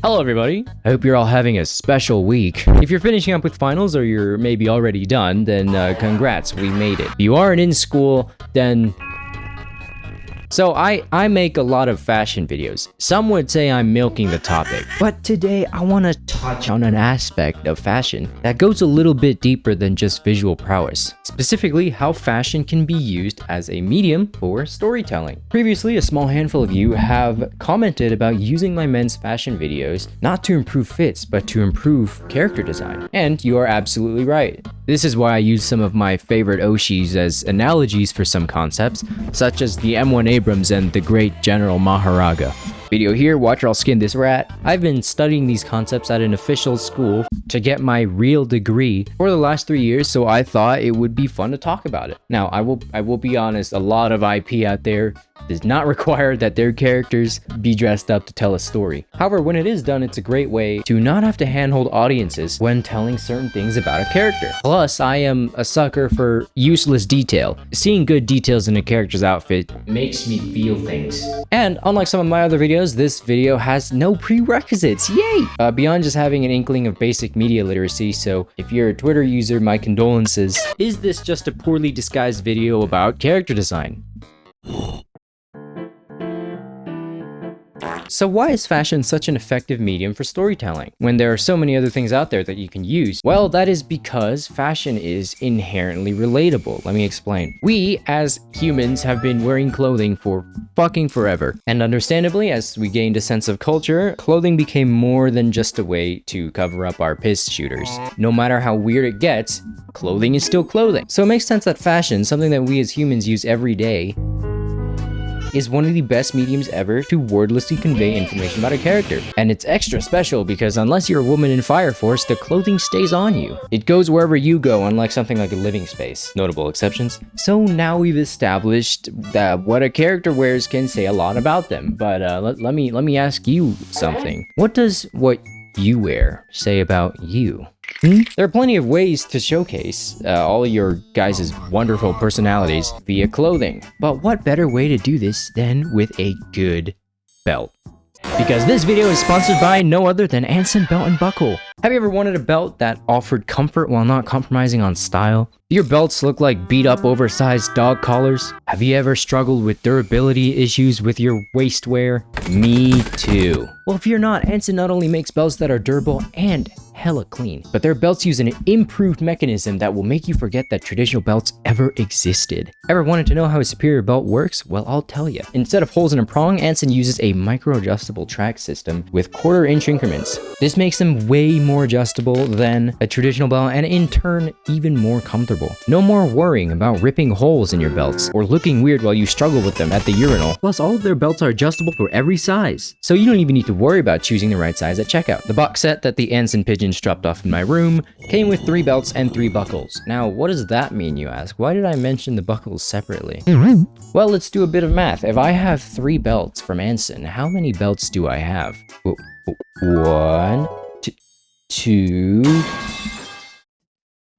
Hello everybody, I hope you're all having a special week. If you're finishing up with finals or you're maybe already done, then congrats, we made it. If you aren't in school, then... So I make a lot of fashion videos. Some would say I'm milking the topic, but today I want to touch on an aspect of fashion that goes a little bit deeper than just visual prowess. Specifically, how fashion can be used as a medium for storytelling. Previously, a small handful of you have commented about using my men's fashion videos not to improve fits, but to improve character design. And you are absolutely right. This is why I use some of my favorite oshis as analogies for some concepts, such as the M1 Abrams and the great General Maharaga. Video here, watch or I'll skin this rat. I've been studying these concepts at an official school to get my real degree for the last 3 years, so I thought it would be fun to talk about it. Now, I will be honest, a lot of IP out there does not require that their characters be dressed up to tell a story. However, when it is done, it's a great way to not have to handhold audiences when telling certain things about a character. Plus, I am a sucker for useless detail. Seeing good details in a character's outfit makes me feel things. And unlike some of my other videos, this video has no prerequisites. Yay! Beyond just having an inkling of basic media literacy, so if you're a Twitter user, my condolences. Is this just a poorly disguised video about character design? So why is fashion such an effective medium for storytelling, when there are so many other things out there that you can use? Well, that is because fashion is inherently relatable. Let me explain. We, as humans, have been wearing clothing for fucking forever. And understandably, as we gained a sense of culture, clothing became more than just a way to cover up our piss shooters. No matter how weird it gets, clothing is still clothing. So it makes sense that fashion, something that we as humans use every day, is one of the best mediums ever to wordlessly convey information about a character. And it's extra special because unless you're a woman in Fire Force, the clothing stays on you. It goes wherever you go, unlike something like a living space. Notable exceptions. So now we've established that what a character wears can say a lot about them. But let me ask you something. What does what you wear say about you? There are plenty of ways to showcase all of your guys' wonderful personalities via clothing. But what better way to do this than with a good belt? Because this video is sponsored by no other than Anson Belt & Buckle. Have you ever wanted a belt that offered comfort while not compromising on style? Do your belts look like beat up oversized dog collars? Have you ever struggled with durability issues with your waistwear? Me too. Well, if you're not, Anson not only makes belts that are durable and hella clean, but their belts use an improved mechanism that will make you forget that traditional belts ever existed. Ever wanted to know how a superior belt works? Well, I'll tell you. Instead of holes in a prong, Anson uses a micro-adjustable track system with 1/4 inch increments. This makes them way more adjustable than a traditional belt and in turn even more comfortable. No more worrying about ripping holes in your belts or looking weird while you struggle with them at the urinal. Plus, all of their belts are adjustable for every size, so you don't even need to worry about choosing the right size at checkout. The box set that the Anson pigeons dropped off in my room came with 3 belts and 3 buckles. Now, what does that mean, you ask? Why did I mention the buckles separately? Well, let's do a bit of math. If I have 3 belts from Anson, how many belts do I have? 1, 2,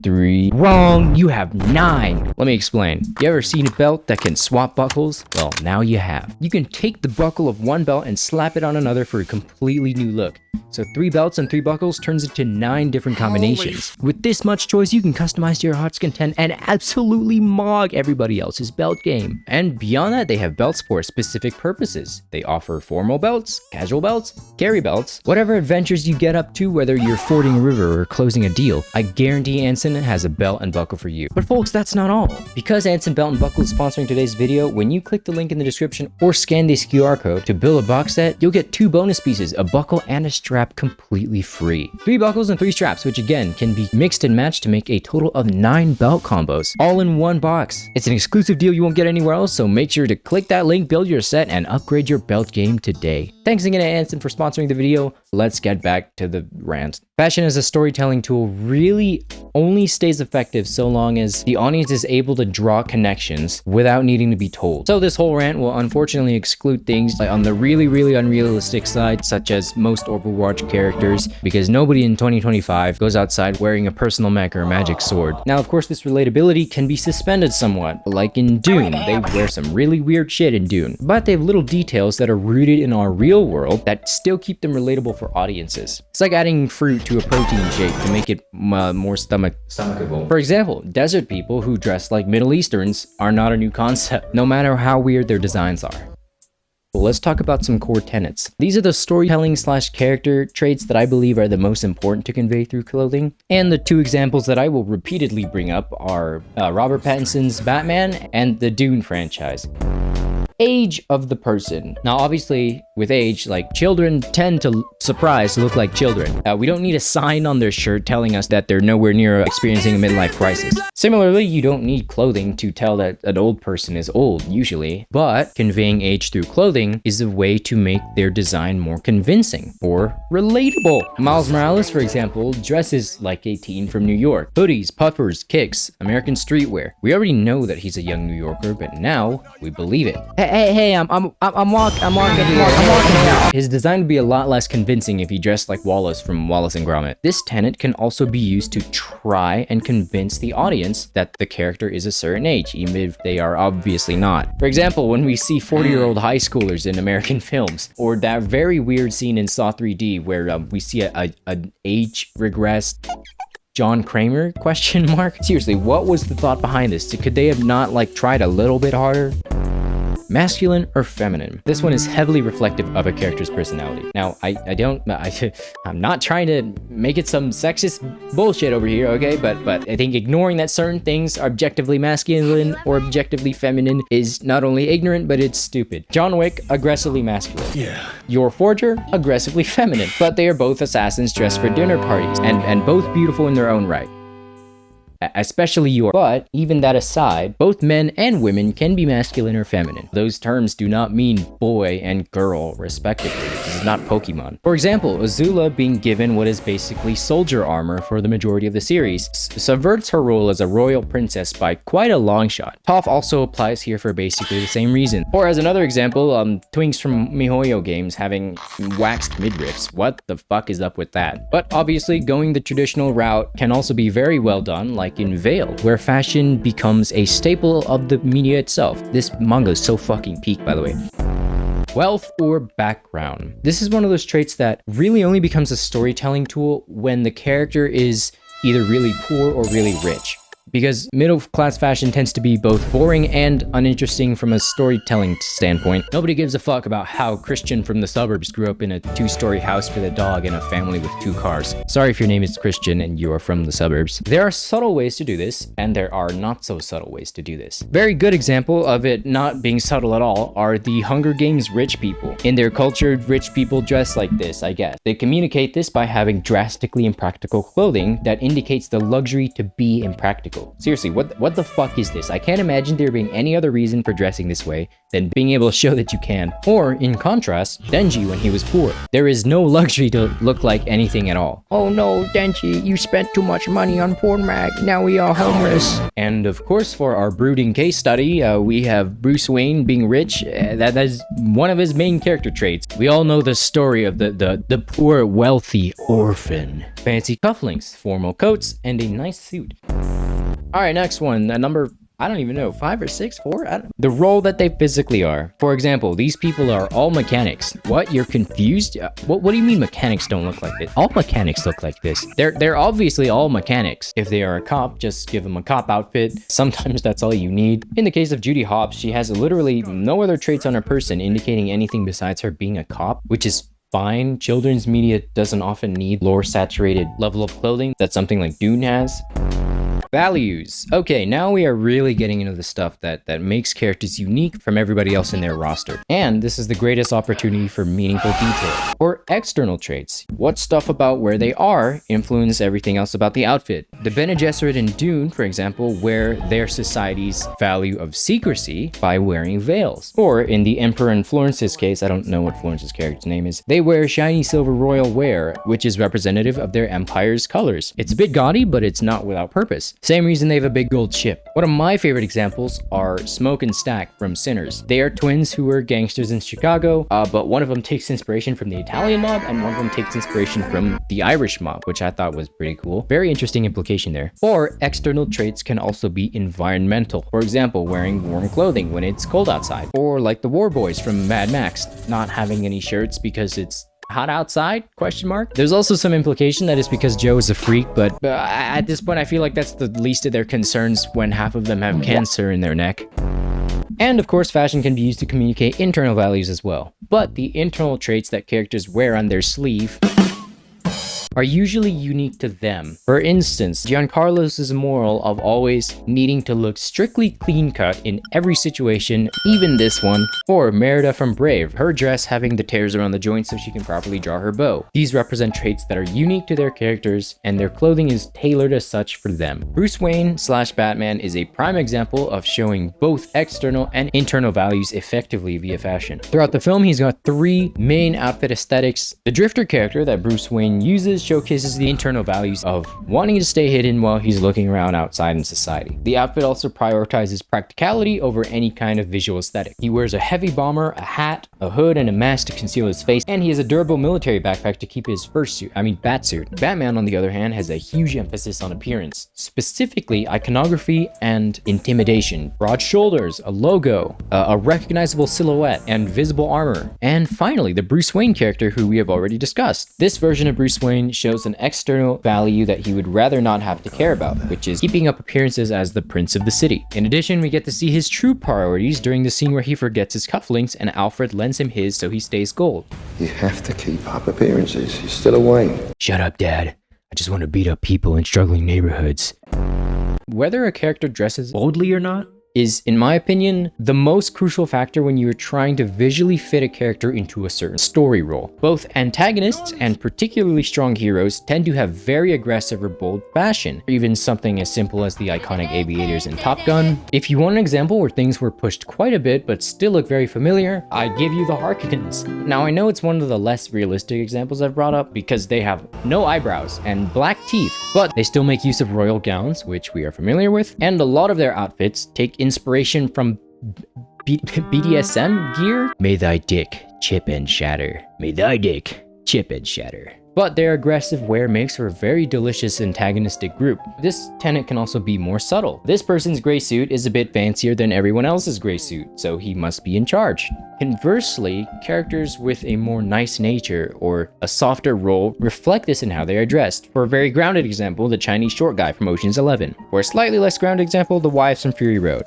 3. Wrong! You have 9! Let me explain. You ever seen a belt that can swap buckles? Well, now you have. You can take the buckle of one belt and slap it on another for a completely new look. So 3 belts and 3 buckles turns into 9 different combinations. With this much choice, you can customize to your heart's content and absolutely mog everybody else's belt game. And beyond that, they have belts for specific purposes. They offer formal belts, casual belts, carry belts, whatever adventures you get up to, whether you're fording a river or closing a deal, I guarantee Anson has a belt and buckle for you. But folks, that's not all. Because Anson Belt & Buckle is sponsoring today's video, when you click the link in the description or scan this QR code to build a box set, you'll get 2 bonus pieces, a buckle and a strap completely free. 3 buckles and 3 straps, which again can be mixed and matched to make a total of 9 belt combos, all in one box. It's an exclusive deal you won't get anywhere else, so make sure to click that link, build your set, and upgrade your belt game today. Thanks again to Anson for sponsoring the video. Let's get back to the rant. Fashion as a storytelling tool really only only stays effective so long as the audience is able to draw connections without needing to be told. So this whole rant will unfortunately exclude things like on the really unrealistic side, such as most Overwatch characters, because nobody in 2025 goes outside wearing a personal mech or a magic sword. Now, of course, this relatability can be suspended somewhat, like in Dune. They wear some really weird shit in Dune, but they have little details that are rooted in our real world that still keep them relatable for audiences. It's like adding fruit to a protein shake to make it more stomachable. For example, desert people who dress like Middle Easterns are not a new concept, no matter how weird their designs are. Well, let's talk about some core tenets. These are the storytelling / character traits that I believe are the most important to convey through clothing. And the two examples that I will repeatedly bring up are Robert Pattinson's Batman and the Dune franchise. Age of the person. Now, obviously, with age, like, children tend to look like children. We don't need a sign on their shirt telling us that they're nowhere near experiencing a midlife crisis. Similarly, you don't need clothing to tell that an old person is old, usually, but conveying age through clothing is a way to make their design more convincing or relatable. Miles Morales, for example, dresses like a teen from New York. Hoodies, puffers, kicks, American streetwear. We already know that he's a young New Yorker, but now we believe it. Hey, I'm walking out. His design would be a lot less convincing if he dressed like Wallace from Wallace and Gromit. This tenet can also be used to try and convince the audience that the character is a certain age, even if they are obviously not. For example, when we see 40-year-old high schoolers in American films, or that very weird scene in Saw 3D where we see an age regressed John Kramer ? Seriously, what was the thought behind this? Could they have not like tried a little bit harder? Masculine or feminine? This one is heavily reflective of a character's personality. Now, I'm not trying to make it some sexist bullshit over here, okay? But I think ignoring that certain things are objectively masculine or objectively feminine is not only ignorant, but it's stupid. John Wick, aggressively masculine. Yeah. Your Forger, aggressively feminine. But they are both assassins dressed for dinner parties, and both beautiful in their own right. Especially your. But even that aside, both men and women can be masculine or feminine. Those terms do not mean boy and girl, respectively. This is not Pokemon. For example, Azula being given what is basically soldier armor for the majority of the series subverts her role as a royal princess by quite a long shot. Toph also applies here for basically the same reason. Or as another example, Twinks from MiHoYo games having waxed midriffs. What the fuck is up with that? But obviously, going the traditional route can also be very well done, like in Veil, where fashion becomes a staple of the media itself. This manga is so fucking peak, by the way. Wealth or background. This is one of those traits that really only becomes a storytelling tool when the character is either really poor or really rich. Because middle-class fashion tends to be both boring and uninteresting from a storytelling standpoint. Nobody gives a fuck about how Christian from the suburbs grew up in a 2-story house with a dog and a family with 2 cars. Sorry if your name is Christian and you are from the suburbs. There are subtle ways to do this, and there are not so subtle ways to do this. Very good example of it not being subtle at all are the Hunger Games rich people. In their culture, rich people dress like this, I guess. They communicate this by having drastically impractical clothing that indicates the luxury to be impractical. Seriously, what the fuck is this? I can't imagine there being any other reason for dressing this way than being able to show that you can. Or, in contrast, Denji when he was poor. There is no luxury to look like anything at all. Oh no, Denji, you spent too much money on porn mag, now we are homeless. And of course, for our brooding case study, we have Bruce Wayne being rich. That is one of his main character traits. We all know the story of the poor, wealthy orphan. Fancy cufflinks, formal coats, and a nice suit. All right, next one, number, I don't even know, 5 or 6, 4? The role that they physically are. For example, these people are all mechanics. What, you're confused? What do you mean mechanics don't look like this? All mechanics look like this. They're obviously all mechanics. If they are a cop, just give them a cop outfit. Sometimes that's all you need. In the case of Judy Hopps, she has literally no other traits on her person indicating anything besides her being a cop, which is fine. Children's media doesn't often need lore-saturated level of clothing that something like Dune has. Values. Okay, now we are really getting into the stuff that makes characters unique from everybody else in their roster. And this is the greatest opportunity for meaningful detail. Or external traits. What stuff about where they are influence everything else about the outfit. The Bene Gesserit in Dune, for example, wear their society's value of secrecy by wearing veils. Or in the Emperor in Florence's case, I don't know what Florence's character's name is, they wear shiny silver royal wear, which is representative of their empire's colors. It's a bit gaudy, but it's not without purpose. Same reason they have a big gold ship. One of my favorite examples are Smoke and Stack from Sinners. They are twins who were gangsters in Chicago, but one of them takes inspiration from the Italian mob and one of them takes inspiration from the Irish mob, which I thought was pretty cool. Very interesting implication there. Or external traits can also be environmental. For example, wearing warm clothing when it's cold outside. Or like the War Boys from Mad Max, not having any shirts because it's hot outside? Question mark. There's also some implication that it's because Joe is a freak, but at this point I feel like that's the least of their concerns when half of them have cancer in their neck. And of course, fashion can be used to communicate internal values as well. But the internal traits that characters wear on their sleeve are usually unique to them. For instance, Giancarlo's moral of always needing to look strictly clean-cut in every situation, even this one. Or Merida from Brave, her dress having the tears around the joints so she can properly draw her bow. These represent traits that are unique to their characters, and their clothing is tailored as such for them. Bruce Wayne / Batman is a prime example of showing both external and internal values effectively via fashion. Throughout the film, he's got 3 main outfit aesthetics. The Drifter character that Bruce Wayne uses showcases the internal values of wanting to stay hidden while he's looking around outside in society. The outfit also prioritizes practicality over any kind of visual aesthetic. He wears a heavy bomber, a hat, a hood, and a mask to conceal his face, and he has a durable military backpack to keep his batsuit. Batman, on the other hand, has a huge emphasis on appearance, specifically iconography and intimidation. Broad shoulders, a logo, a recognizable silhouette, and visible armor. And finally, the Bruce Wayne character, who we have already discussed. This version of Bruce Wayne shows an external value that he would rather not have to care about, which is keeping up appearances as the prince of the city. In addition, we get to see his true priorities during the scene where he forgets his cufflinks and Alfred lends him his so he stays gold. You have to keep up appearances. You're still away. Shut up, Dad. I just want to beat up people in struggling neighborhoods. Whether a character dresses boldly or not is, in my opinion, the most crucial factor when you are trying to visually fit a character into a certain story role. Both antagonists and particularly strong heroes tend to have very aggressive or bold fashion, or even something as simple as the iconic aviators in Top Gun. If you want an example where things were pushed quite a bit but still look very familiar, I give you the Harkonnens. Now I know it's one of the less realistic examples I've brought up because they have no eyebrows and black teeth, but they still make use of royal gowns, which we are familiar with, and a lot of their outfits take inspiration from BDSM gear. May thy dick chip and shatter. May thy dick chip and shatter. But their aggressive wear makes for a very delicious antagonistic group. This tenet can also be more subtle. This person's gray suit is a bit fancier than everyone else's gray suit, so he must be in charge. Conversely, characters with a more nice nature or a softer role reflect this in how they are dressed. For a very grounded example, the Chinese short guy from Ocean's 11. For a slightly less grounded example, the wives from Fury Road.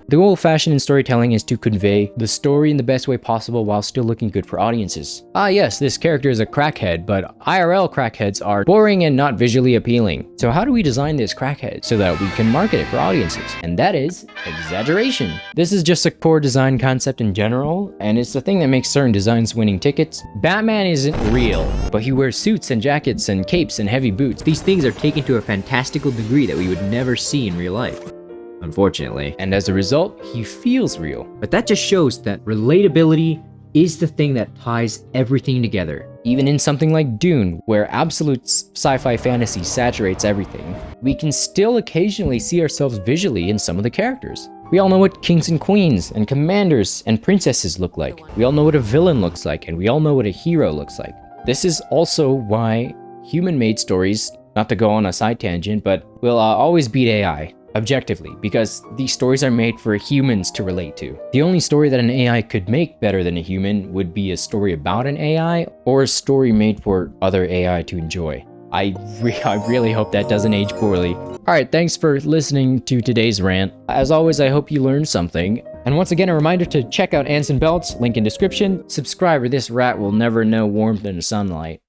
The goal of fashion in storytelling is to convey the story in the best way possible while still looking good for audiences. Ah yes, this character is a crackhead, but IRL crackheads are boring and not visually appealing. So how do we design this crackhead so that we can market it for audiences? And that is exaggeration. This is just a core design concept in general, and it's the thing that makes certain designs winning tickets. Batman isn't real, but he wears suits and jackets and capes and heavy boots. These things are taken to a fantastical degree that we would never see in real life, unfortunately. And as a result, he feels real. But that just shows that relatability is the thing that ties everything together. Even in something like Dune, where absolute sci-fi fantasy saturates everything, we can still occasionally see ourselves visually in some of the characters. We all know what kings and queens and commanders and princesses look like. We all know what a villain looks like, and we all know what a hero looks like. This is also why human-made stories, not to go on a side tangent, but will always beat AI. Objectively, because these stories are made for humans to relate to. The only story that an AI could make better than a human would be a story about an AI or a story made for other AI to enjoy. I really hope that doesn't age poorly. Alright, thanks for listening to today's rant. As always, I hope you learned something. And once again, a reminder to check out Anson Belts, link in description. Subscribe or this rat will never know warmth in the sunlight.